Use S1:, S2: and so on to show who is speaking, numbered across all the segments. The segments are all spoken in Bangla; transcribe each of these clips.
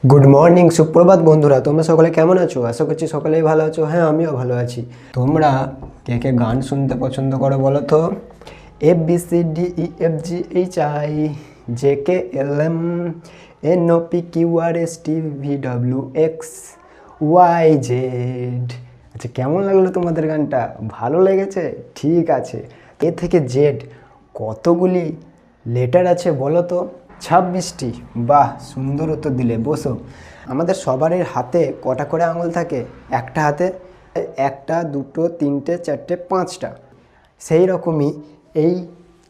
S1: গুড মর্নিং, সুপ্রভাত বন্ধুরা। তোমরা সকলে কেমন আছো? আশা করছি সকলেই ভালো আছো। হ্যাঁ, আমিও ভালো আছি। তোমরা কে কে গান শুনতে পছন্দ করো বলো তো? ABCDEFGHI JKLMNOPQRSTVWXYZ। আচ্ছা, কেমন লাগলো তোমাদের গানটা? ভালো লেগেছে? ঠিক আছে। এ থেকে জেড কতগুলি লেটার আছে বলো তো? 26টি। বাহ, সুন্দর উত্তর দিলে। বসো। আমাদের সবারই হাতে কটা করে আঙুল থাকে? একটা হাতে একটা, দুটো, তিনটে, চারটে, পাঁচটা। সেই রকমই এই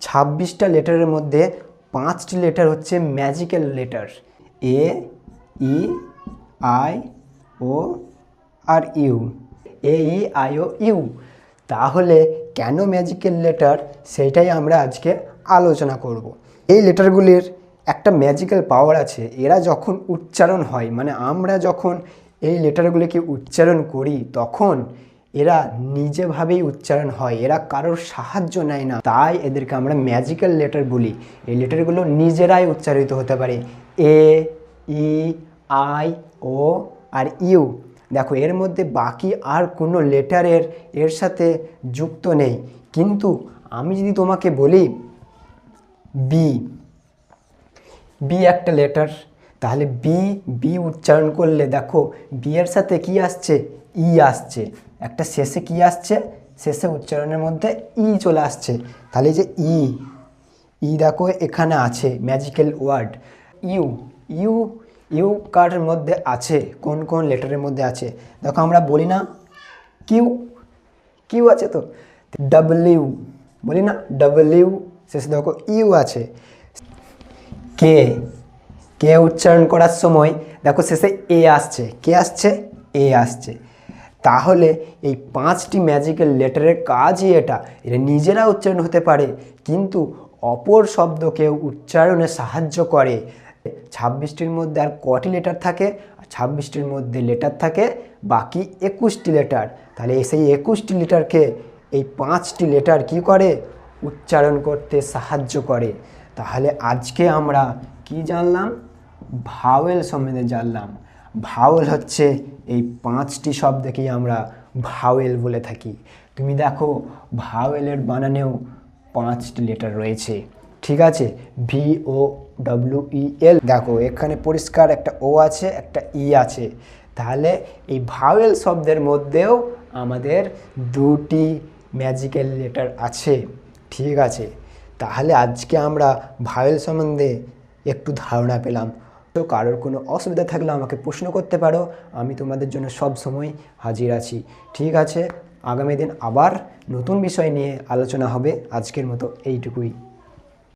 S1: 26টা লেটারের মধ্যে 5টি লেটার হচ্ছে ম্যাজিক্যাল লেটার। AEIORU। AEIOU। তাহলে কেন ম্যাজিক্যাল লেটার, সেইটাই আমরা আজকে আলোচনা করব। এই লেটারগুলির একটা ম্যাজিক্যাল পাওয়ার আছে। এরা যখন উচ্চারণ হয়, মানে আমরা যখন এই লেটারগুলিকে উচ্চারণ করি, তখন এরা নিজেভাবেই উচ্চারণ হয়, এরা কারোর সাহায্য নেয় না। তাই এদেরকে আমরা ম্যাজিক্যাল লেটার বলি। এই লেটারগুলো নিজেরাই উচ্চারিত হতে পারে। AEIO আর ইউ। দেখো, এর মধ্যে বাকি আর কোনো লেটারের এর সাথে যুক্ত নেই। কিন্তু আমি যদি তোমাকে বলি বি, বি একটা লেটার, তাহলে বি বি উচ্চারণ করলে দেখো বি এর সাথে কি আসছে? ই আসছে। একটা শেষে কি আসছে? শেষে উচ্চারণের মধ্যে ই চলে আসছে। তাহলে এই যে ই, ই দেখো এখানে আছে magical word. You, you you কার মধ্যে আছে? কোন কোন লেটারের মধ্যে আছে? দেখো, আমরা বলি না কিউ, কিউ আছে তো। ডাব্লিউ বলি না, ডাব্লিউ শেষে দেখো ইউ আছে। কে, কে উচ্চারণ করার সময় দেখো শেষে এ আসছে। কে আসছে? এ আসছে। তাহলে এই 5টি ম্যাজিক্যাল লেটারের কাজই এটা। এটা নিজেরা উচ্চারণ হতে পারে, কিন্তু অপর শব্দকে উচ্চারণে সাহায্য করে। 26টির মধ্যে আর কটি লেটার থাকে? 26টির মধ্যে লেটার থাকে বাকি 21টি লেটার। তাহলে সেই 21টি লেটারকে এই 5টি লেটার কি করে? উচ্চারণ করতে সাহায্য করে। তাহলে আজকে আমরা কি জানলাম? ভাওয়েল সম্বন্ধে জানলাম। ভাওয়েল হচ্ছে এই 5টি শব্দকেই আমরা ভাওয়েল বলে থাকি। তুমি দেখো, ভাওয়েলের বানানেও 5টি লেটার রয়েছে। ঠিক আছে, VOWEL। দেখো এখানে পরিষ্কার একটা ও আছে, একটা ই আছে। তাহলে এই ভাওয়েল শব্দের মধ্যেও আমাদের 2টি ম্যাজিক্যাল লেটার আছে। ঠিক আছে, তাহলে আজকে আমরা ভাওয়েল সম্বন্ধে একটু ধারণা পেলাম। তো কারোর কোনো অসুবিধা থাকলে আমাকে প্রশ্ন করতে পারো, আমি তোমাদের জন্য সব সময় হাজির আছি। ঠিক আছে, আগামী দিন আবার নতুন বিষয় নিয়ে আলোচনা হবে। আজকের মতো এইটুকুই।